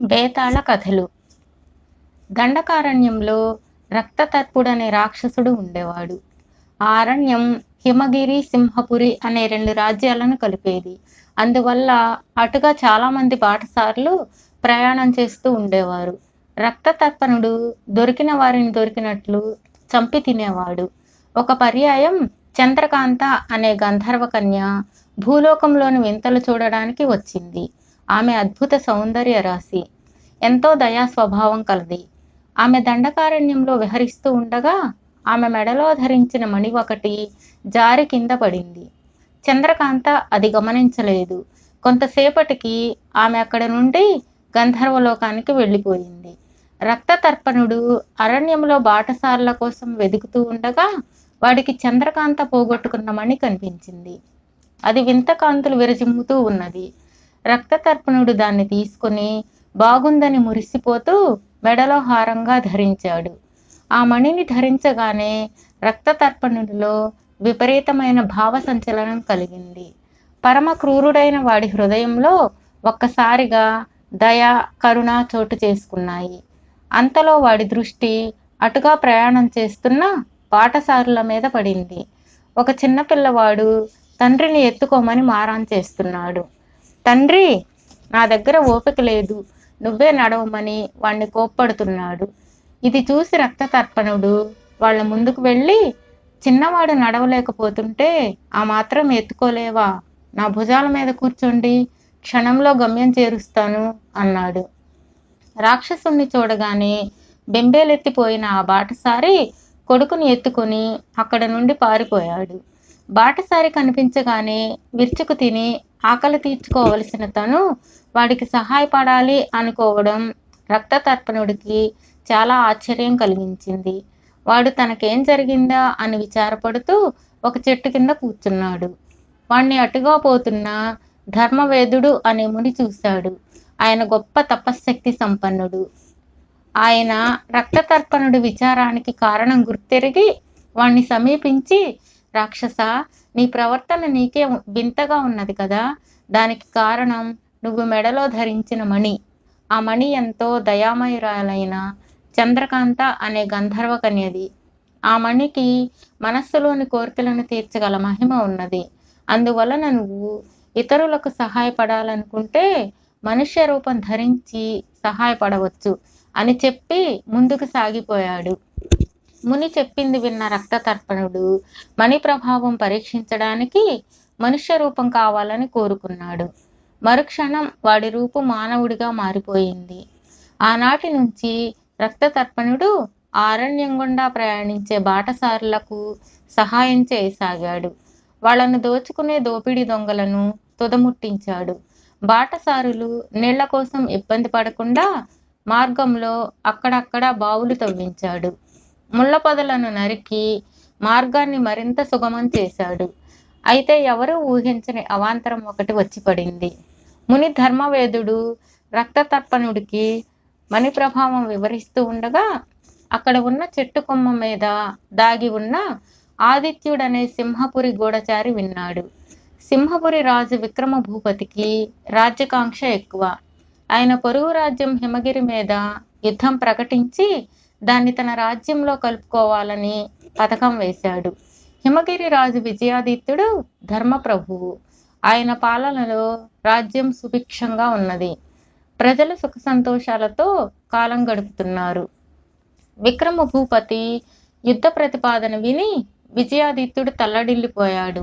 బేతాళ కథలు. దండకారణ్యంలో రక్తతర్పుడనే రాక్షసుడు ఉండేవాడు. ఆ అరణ్యం హిమగిరి, సింహపురి అనే 2 రాజ్యాలను కలిపేది. అందువల్ల అటుగా చాలామంది బాటసారులు ప్రయాణం చేస్తూ ఉండేవారు. రక్తతర్పణుడు దొరికిన వారిని దొరికినట్లు చంపి తినేవాడు. ఒక పర్యాయం చంద్రకాంత అనే గంధర్వ కన్య భూలోకంలోని వింతలు చూడడానికి వచ్చింది. ఆమె అద్భుత సౌందర్య రాశి, ఎంతో దయా స్వభావం కలది. ఆమె దండకారణ్యంలో విహరిస్తూ ఉండగా ఆమె మెడలో ధరించిన మణి ఒకటి జారి కింద పడింది. చంద్రకాంత అది గమనించలేదు. కొంతసేపటికి ఆమె అక్కడ నుండి గంధర్వలోకానికి వెళ్ళిపోయింది. రక్తతర్పణుడు అరణ్యంలో బాటసారుల కోసం వెతుకుతూ ఉండగా వాడికి చంద్రకాంత పోగొట్టుకున్న మణి కనిపించింది. అది వింత కాంతులు విరజిమ్ముతూ ఉన్నది. రక్తతర్పణుడు దాన్ని తీసుకుని బాగుందని మురిసిపోతూ మెడలో హారంగా ధరించాడు. ఆ మణిని ధరించగానే రక్తతర్పణుడిలో విపరీతమైన భావ సంచలనం కలిగింది. పరమ క్రూరుడైన వాడి హృదయంలో ఒక్కసారిగా దయ, కరుణ చోటు చేసుకున్నాయి. అంతలో వాడి దృష్టి అటుగా ప్రయాణం చేస్తున్న బాటసారుల మీద పడింది. ఒక చిన్న పిల్లవాడు తండ్రిని ఎత్తుకోమని మారాన్ చేస్తున్నాడు. తండ్రి, నా దగ్గర ఓపిక లేదు, నువ్వే నడవమని వాణ్ణి కోప్పడుతున్నాడు. ఇది చూసి రక్తతర్పణుడు వాళ్ళ ముందుకు వెళ్ళి, చిన్నవాడు నడవలేకపోతుంటే ఆ మాత్రం ఎత్తుకోలేవా? నా భుజాల మీద కూర్చోండి, క్షణంలో గమ్యం చేరుస్తాను అన్నాడు. రాక్షసుణ్ణి చూడగానే బెంబేలెత్తిపోయిన ఆ బాటసారి కొడుకుని ఎత్తుకుని అక్కడ నుండి పారిపోయాడు. బాటసారి కనిపించగానే విరుచుకు తిని ఆకలి తీర్చుకోవలసిన తను వాడికి సహాయపడాలి అనుకోవడం రక్తతర్పణుడికి చాలా ఆశ్చర్యం కలిగించింది. వాడు తనకేం జరిగిందా అని విచారపడుతూ ఒక చెట్టు కింద కూర్చున్నాడు. వాణ్ణి అటుగా పోతున్న ధర్మవేదుడు అనే ముని చూశాడు. ఆయన గొప్ప తపశ్శక్తి సంపన్నుడు. ఆయన రక్తతర్పణుడి విచారానికి కారణం గుర్తెరిగి వాణ్ణి సమీపించి, రాక్షస, నీ ప్రవర్తన నీకే వింతగా ఉన్నది కదా. దానికి కారణం నువ్వు మెడలో ధరించిన మణి. ఆ మణి ఎంతో దయామయురాలైన చంద్రకాంత అనే గంధర్వ కన్యది. ఆ మణికి మనస్సులోని కోరికలను తీర్చగల మహిమ ఉన్నది. అందువలన నువ్వు ఇతరులకు సహాయపడాలనుకుంటే మనుష్య రూపం ధరించి సహాయపడవచ్చు అని చెప్పి ముందుకు సాగిపోయాడు. ముని చెప్పింది విన్న రక్తతర్పణుడు మణి ప్రభావం పరీక్షించడానికి మనుష్య రూపం కావాలని కోరుకున్నాడు. మరుక్షణం వాడి రూపు మానవుడిగా మారిపోయింది. ఆనాటి నుంచి రక్తతర్పణుడు అరణ్యం గుండా ప్రయాణించే బాటసారులకు సహాయం చేయసాగాడు. వాళ్లను దోచుకునే దోపిడీ దొంగలను తుదముట్టించాడు. బాటసారులు నీళ్ల కోసం ఇబ్బంది పడకుండా మార్గంలో అక్కడక్కడ బావులు తవ్వించాడు. ముళ్ళ పొదలను నరికి మార్గాన్ని మరింత సుగమం చేశాడు. అయితే ఎవరూ ఊహించని అవాంతరం ఒకటి వచ్చి పడింది. ముని ధర్మవేదుడు రక్తతర్పణుడికి మణి ప్రభావం వివరిస్తూ ఉండగా అక్కడ ఉన్న చెట్టు కొమ్మ మీద దాగి ఉన్న ఆదిత్యుడనే సింహపురి గూఢచారి విన్నాడు. సింహపురి రాజు విక్రమ భూపతికి రాజ్యకాంక్ష ఎక్కువ. ఆయన పొరుగు రాజ్యం హిమగిరి మీద యుద్ధం ప్రకటించి దాన్ని తన రాజ్యంలో కలుపుకోవాలని పథకం వేశాడు. హిమగిరి రాజు విజయాదిత్యుడు ధర్మప్రభువు. ఆయన పాలనలో రాజ్యం సుభిక్షంగా ఉన్నది. ప్రజలు సుఖ సంతోషాలతో కాలం గడుపుతున్నారు. విక్రమ భూపతి యుద్ధ ప్రతిపాదన విని విజయాదిత్యుడు తల్లడిల్లిపోయాడు.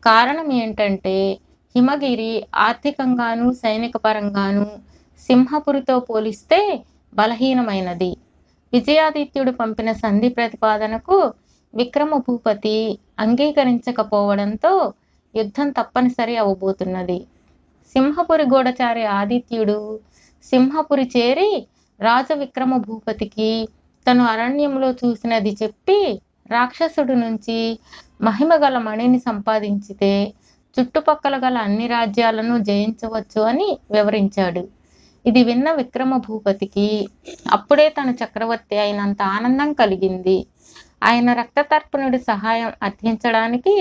కారణం ఏంటంటే హిమగిరి ఆర్థికంగాను సైనిక పరంగాను సింహపురితో పోలిస్తే బలహీనమైనది. విజయాదిత్యుడు పంపిన సంధి ప్రతిపాదనకు విక్రమ భూపతి అంగీకరించకపోవడంతో యుద్ధం తప్పనిసరి అవబోతున్నది. సింహపురి గూఢచారి ఆదిత్యుడు సింహపురి చేరి రాజ విక్రమ భూపతికి తను అరణ్యంలో చూసినది చెప్పి రాక్షసుడి నుంచి మహిమగల మణిని సంపాదించితే చుట్టుపక్కల గల అన్ని రాజ్యాలను జయించవచ్చు అని వివరించాడు. ఇది విన్న విక్రమ భూపతికి అప్పుడే తను చక్రవర్తి అయినంత ఆనందం కలిగింది. ఆయన రక్తతర్పణుడి సహాయం అర్థించడానికి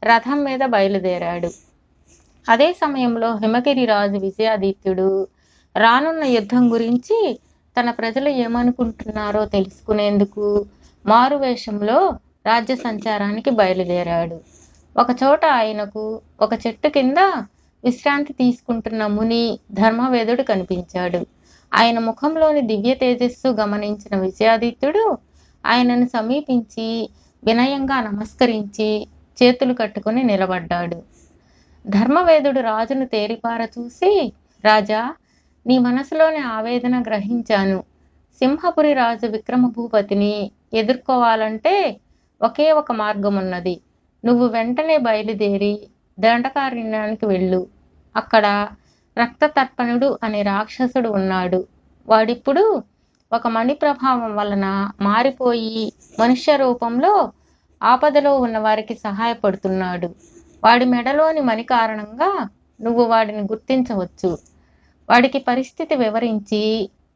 రథం మీద బయలుదేరాడు. అదే సమయంలో హిమగిరి రాజు విజయాదిత్యుడు రానున్న యుద్ధం గురించి తన ప్రజలు ఏమనుకుంటున్నారో తెలుసుకునేందుకు మారువేషంలో రాజ్య సంచారానికి బయలుదేరాడు. ఒకచోట ఆయనకు ఒక చెట్టు కింద విశ్రాంతి తీసుకుంటున్న ముని ధర్మవేదుడు కనిపించాడు. ఆయన ముఖంలోని దివ్య తేజస్సు గమనించిన విజయాదిత్యుడు ఆయనను సమీపించి వినయంగా నమస్కరించి చేతులు కట్టుకుని నిలబడ్డాడు. ధర్మవేదుడు రాజును తేరిపార చూసి, రాజా, నీ మనసులోని ఆవేదన గ్రహించాను. సింహపురి రాజు విక్రమభూపతిని ఎదుర్కోవాలంటే ఒకే ఒక మార్గం ఉన్నది. నువ్వు వెంటనే బయలుదేరి దండకారణ్యానికి వెళ్ళు. అక్కడ రక్తతర్పణుడు అనే రాక్షసుడు ఉన్నాడు. వాడిప్పుడు ఒక మణి ప్రభావం వలన మారిపోయి మనుష్య రూపంలో ఆపదలో ఉన్న వారికి సహాయపడుతున్నాడు. వాడి మెడలోని మణి కారణంగా నువ్వు వాడిని గుర్తించవచ్చు. వాడికి పరిస్థితి వివరించి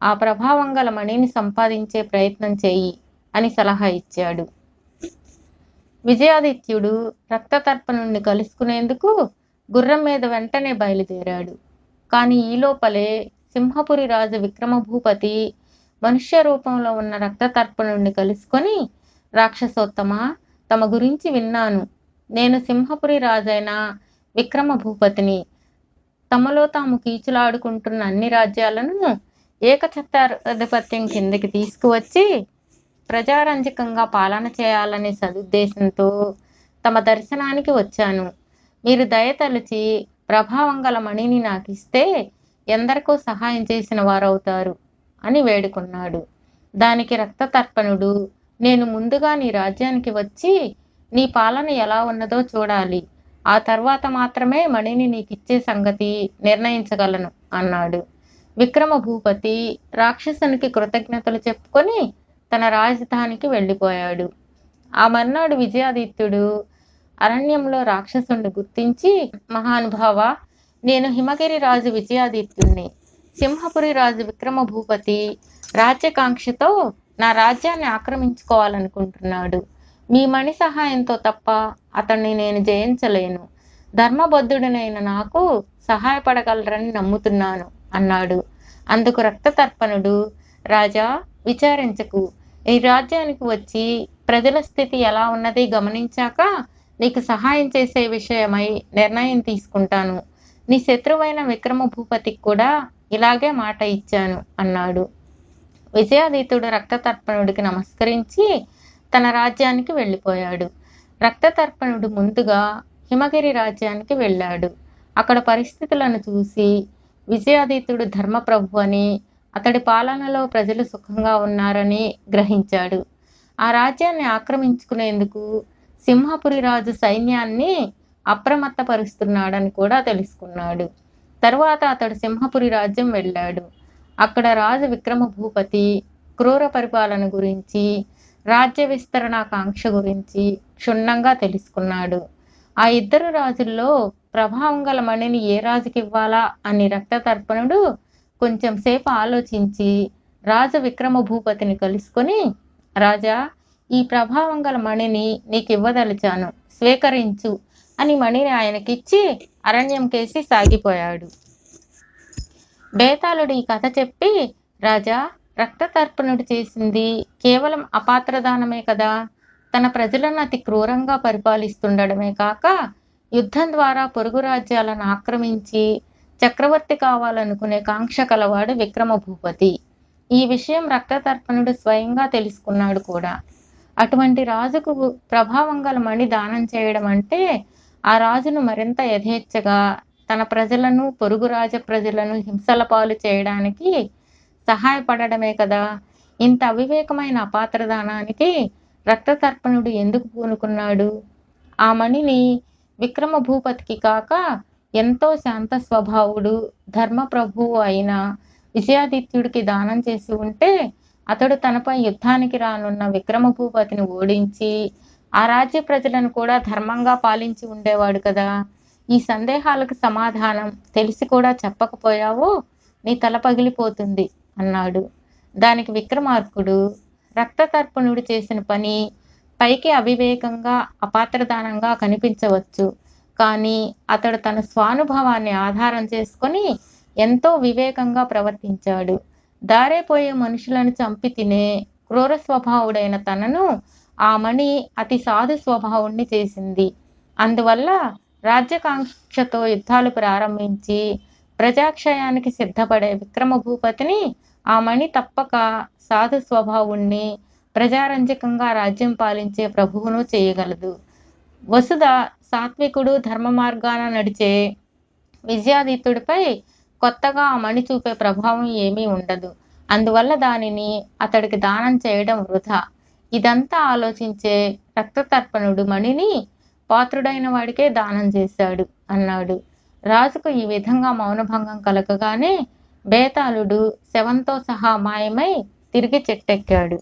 ఆ ప్రభావం గల మణిని సంపాదించే ప్రయత్నం చేయి అని సలహా ఇచ్చాడు. విజయాదిత్యుడు రక్తతర్పణుణ్ణి కలుసుకునేందుకు గుర్రం మీద వెంటనే బయలుదేరాడు. కానీ ఈ లోపలే సింహపురి రాజు విక్రమభూపతి మనుష్య రూపంలో ఉన్న రక్తతర్పణుణ్ణి కలుసుకొని, రాక్షసోత్తమ, తమ గురించి విన్నాను. నేను సింహపురి రాజైన విక్రమభూపతిని. తమలో తాము కీచులాడుకుంటున్న అన్ని రాజ్యాలను ఏకఛత్రాధిపత్యం కిందకి తీసుకువచ్చి ప్రజారంజకంగా పాలన చేయాలనే సదుద్దేశంతో తమ దర్శనానికి వచ్చాను. మీరు దయతలచి ప్రభావం గల మణిని నాకు ఇస్తే ఎందరికో సహాయం చేసిన వారవుతారు అని వేడుకున్నాడు. దానికి రక్తతర్పణుడు, నేను ముందుగా నీ రాజ్యానికి వచ్చి నీ పాలన ఎలా ఉన్నదో చూడాలి. ఆ తర్వాత మాత్రమే మణిని నీకిచ్చే సంగతి నిర్ణయించగలను అన్నాడు. విక్రమభూపతి రాక్షసునికి కృతజ్ఞతలు చెప్పుకొని తన రాజధానికి వెళ్ళిపోయాడు. ఆ మర్నాడు విజయాదిత్యుడు అరణ్యంలో రాక్షసుని గుర్తించి, మహానుభావ, నేను హిమగిరి రాజు విజయాదిత్యుణ్ణి. సింహపురి రాజు విక్రమభూపతి రాజ్యకాంక్షతో నా రాజ్యాన్ని ఆక్రమించుకోవాలనుకుంటున్నాడు. మీ మణి సహాయంతో తప్ప అతన్ని నేను జయించలేను. ధర్మబద్ధుడినైన నాకు సహాయపడగలరని నమ్ముతున్నాను అన్నాడు. అందుకు రక్తతర్పణుడు, రాజా, విచారించకు. ఈ రాజ్యానికి వచ్చి ప్రజల స్థితి ఎలా ఉన్నది గమనించాక నీకు సహాయం చేసే విషయమై నిర్ణయం తీసుకుంటాను. నీ శత్రువైన విక్రమభూపతికి కూడా ఇలాగే మాట ఇచ్చాను అన్నాడు. విజయాదిత్యుడు రక్తతర్పణుడికి నమస్కరించి తన రాజ్యానికి వెళ్ళిపోయాడు. రక్తతర్పణుడు ముందుగా హిమగిరి రాజ్యానికి వెళ్ళాడు. అక్కడ పరిస్థితులను చూసి విజయాదిత్యుడు ధర్మప్రభు అని, అతడి పాలనలో ప్రజలు సుఖంగా ఉన్నారని గ్రహించాడు. ఆ రాజ్యాన్ని ఆక్రమించుకునేందుకు సింహపురి రాజు సైన్యాన్ని అప్రమత్తపరుస్తున్నాడని కూడా తెలుసుకున్నాడు. తరువాత అతడు సింహపురి రాజ్యం వెళ్ళాడు. అక్కడ రాజు విక్రమభూపతి క్రూర పరిపాలన గురించి, రాజ్య విస్తరణాకాంక్ష గురించి క్షుణ్ణంగా తెలుసుకున్నాడు. ఆ ఇద్దరు రాజుల్లో ప్రభావం గల మణిని ఏ రాజుకి ఇవ్వాలా అని రక్తతర్పణుడు కొంచెం సేపు ఆలోచించి రాజు విక్రమభూపతిని కలుసుకొని, రాజా, ఈ ప్రభావం గల మణిని నీకు ఇవ్వదలిచాను, స్వీకరించు అని మణిని ఆయనకిచ్చి అరణ్యం కేసి సాగిపోయాడు. బేతాళుడు ఈ కథ చెప్పి, రాజా, రక్తతర్పణుడు చేసింది కేవలం అపాత్రదానమే కదా. తన ప్రజలను అతి క్రూరంగా పరిపాలిస్తుండడమే కాక యుద్ధం ద్వారా పొరుగు రాజ్యాలను ఆక్రమించి చక్రవర్తి కావాలనుకునే కాంక్ష కలవాడు విక్రమభూపతి. ఈ విషయం రక్తతర్పణుడు స్వయంగా తెలుసుకున్నాడు కూడా. అటువంటి రాజుకు ప్రభావం గల మణి దానం చేయడం అంటే ఆ రాజును మరింత యథేచ్ఛగా తన ప్రజలను, పొరుగు రాజ ప్రజలను హింసల పాలు చేయడానికి సహాయపడడమే కదా. ఇంత అవివేకమైన అపాత్రదానానికి రక్తతర్పణుడు ఎందుకు పూనుకున్నాడు? ఆ మణిని విక్రమభూపతికి కాక ఎంతో శాంత స్వభావుడు, ధర్మప్రభువు అయిన విజయాదిత్యుడికి దానం చేసి ఉంటే అతడు తనపై యుద్ధానికి రానున్న విక్రమభూపతిని ఓడించి ఆ రాజ్య ప్రజలను కూడా ధర్మంగా పాలించి ఉండేవాడు కదా. ఈ సందేహాలకు సమాధానం తెలిసి కూడా చెప్పకపోయావో నీ తల పగిలిపోతుంది అన్నాడు. దానికి విక్రమార్కుడు, రక్తతర్పణుడు చేసిన పని పైకి అవివేకంగా, అపాత్రదానంగా కనిపించవచ్చు, కానీ అతడు తన స్వానుభవాన్ని ఆధారం చేసుకొని ఎంతో వివేకంగా ప్రవర్తించాడు. దారేపోయే మనుషులను చంపి తినే క్రూర స్వభావుడైన తనను ఆ మణి అతి సాధు స్వభావుణ్ణి చేసింది. అందువల్ల రాజ్యకాంక్షతో యుద్ధాలు ప్రారంభించి ప్రజాక్షయానికి సిద్ధపడే విక్రమభూపతిని ఆ మణి తప్పక సాధు స్వభావుణ్ణి, ప్రజారంజకంగా రాజ్యం పాలించే ప్రభువును చేయగలదు. వసుధ సాత్వికుడు, ధర్మ మార్గాన నడిచే విజయాదిత్యుడిపై కొత్తగా ఆ మణి చూపే ప్రభావం ఏమీ ఉండదు. అందువల్ల దానిని అతడికి దానం చేయడం వృధా. ఇదంతా ఆలోచించే రక్తతర్పణుడు మణిని పాత్రుడైన వాడికే దానం చేశాడు అన్నాడు. రాజుకు ఈ విధంగా మౌనభంగం కలగగానే బేతాళుడు శవంతో సహా మాయమై తిరిగి చెట్టెక్కాడు.